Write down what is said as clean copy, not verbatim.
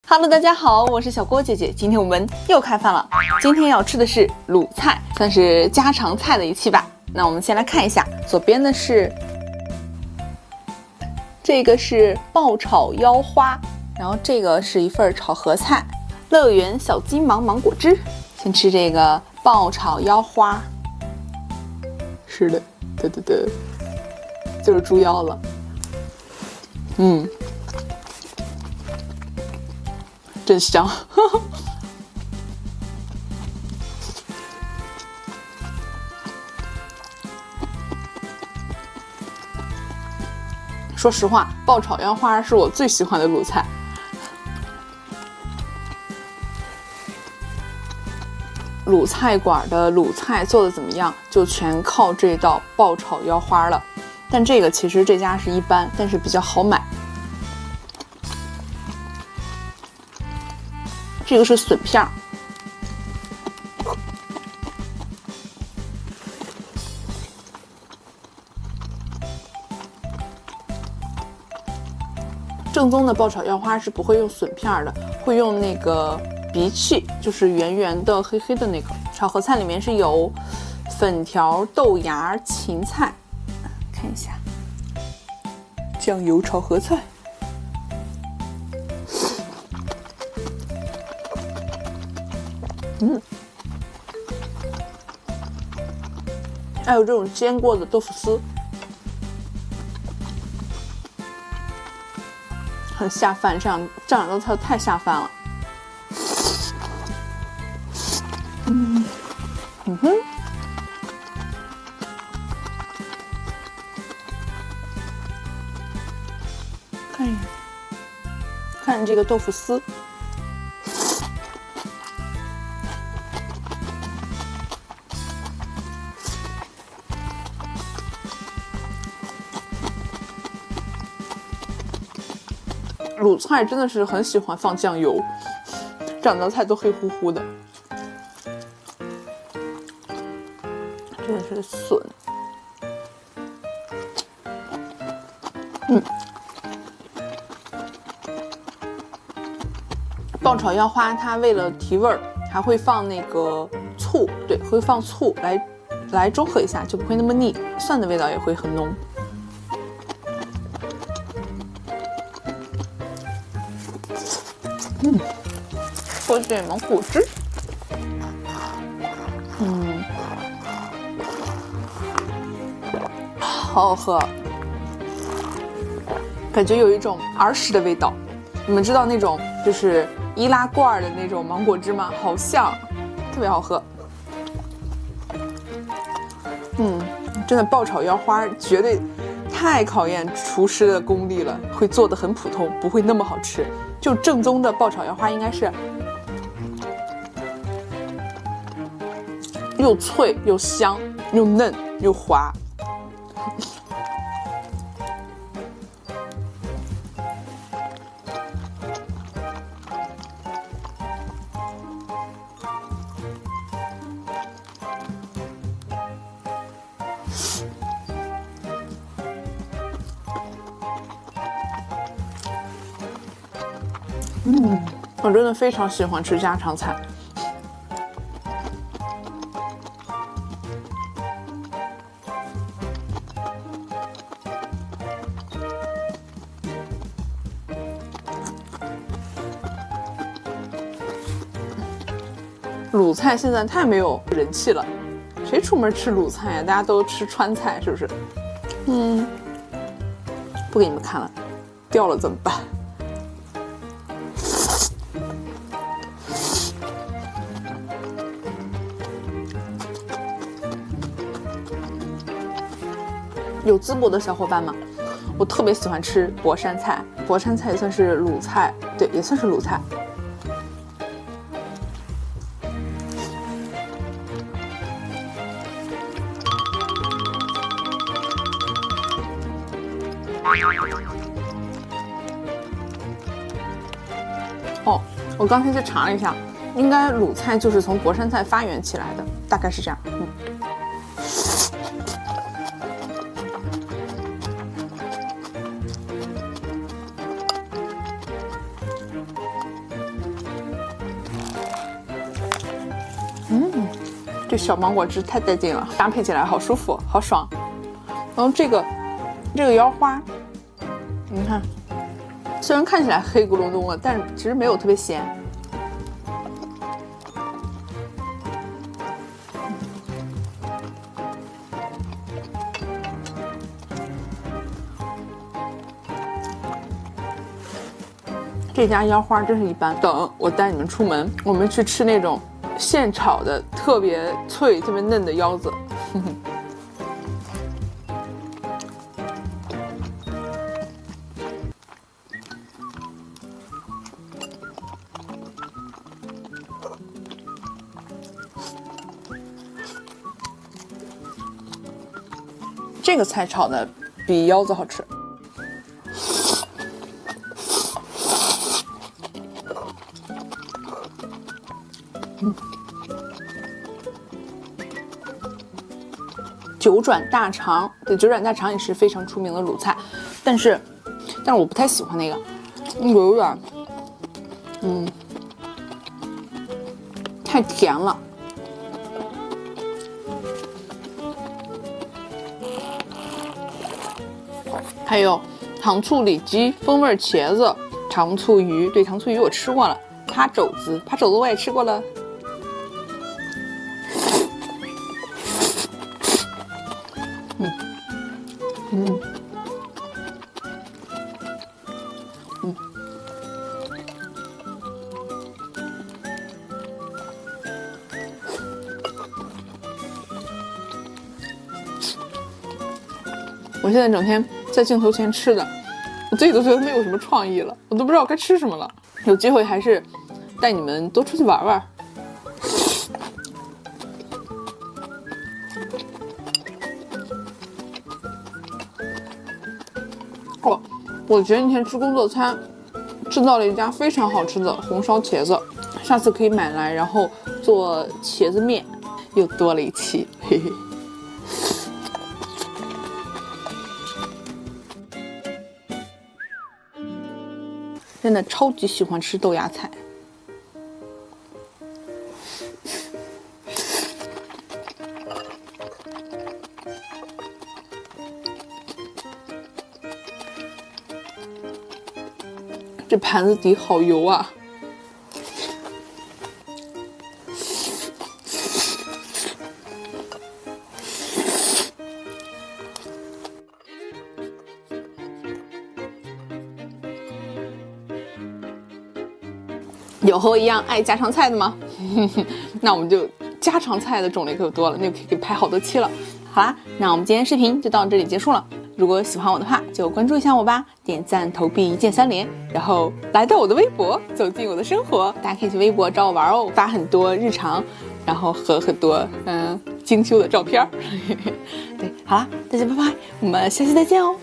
Hello， 大家好，我是小郭姐姐。今天我们又开饭了。今天要吃的是鲁菜，算是家常菜的一期吧。那我们先来看一下，左边的是这个是爆炒腰花，然后这个是一份炒合菜，乐园小金芒芒果汁。先吃这个爆炒腰花，是的，对，就是猪腰了。真香！说实话，爆炒腰花是我最喜欢的鲁菜。鲁菜馆的鲁菜做的怎么样，就全靠这道爆炒腰花了。但这个其实这家是一般，但是比较好买。这个是笋片儿，正宗的爆炒腰花是不会用笋片的，会用那个荸荠，就是圆圆的、黑黑的那个。炒合菜里面是有粉条、豆芽、芹菜，看一下，酱油炒合菜。还有这种煎过的豆腐丝，很下饭，这两道菜太下饭了。看这个豆腐丝。鲁菜真的是很喜欢放酱油，这两道菜都黑乎乎的。这个是笋，爆炒腰花它为了提味儿，还会放那个醋，对，会放醋来中和一下，就不会那么腻，蒜的味道也会很浓。喝点芒果汁，好好喝，感觉有一种儿时的味道。你们知道那种就是易拉罐的那种芒果汁吗？好像，特别好喝。真的爆炒腰花绝对太考验厨师的功力了，会做得很普通，不会那么好吃。就正宗的爆炒腰花应该是又脆又香又嫩又滑。我真的非常喜欢吃家常菜。鲁菜现在太没有人气了，谁出门吃鲁菜呀？大家都吃川菜，是不是？不给你们看了，掉了怎么办？有淄博的小伙伴吗？我特别喜欢吃博山菜，博山菜也算是鲁菜，对，也算是鲁菜。哦，我刚才去查了一下，应该鲁菜就是从博山菜发源起来的，大概是这样。这小芒果汁太带劲了，搭配起来好舒服，好爽。然后这个腰花，你看，虽然看起来黑咕隆咚的，但是其实没有特别咸。这家腰花真是一般。等我带你们出门，我们去吃那种现炒的特别脆、特别嫩的腰子。这个菜炒的比腰子好吃。九转大肠，对，九转大肠也是非常出名的鲁菜，但是我不太喜欢那个，我有点，太甜了。还有糖醋里脊、风味茄子、糖醋鱼，对，糖醋鱼我吃过了，扒肘子我也吃过了。我现在整天在镜头前吃的，我自己都觉得没有什么创意了，我都不知道该吃什么了。有机会还是带你们多出去玩玩。哦，我前几天吃工作餐，吃到了一家非常好吃的红烧茄子，下次可以买来，然后做茄子面，又多了一期，嘿嘿。真的超级喜欢吃豆芽菜，这盘子底好油啊！有和我一样爱家常菜的吗？那我们就家常菜的种类可多了，那就可以拍好多期了。好啦，那我们今天视频就到这里结束了。如果喜欢我的话，就关注一下我吧，点赞投币一键3连，然后来到我的微博，走进我的生活。大家可以去微博找我玩哦，发很多日常，然后和很多精修的照片。对，好啦，大家拜拜，我们下期再见哦。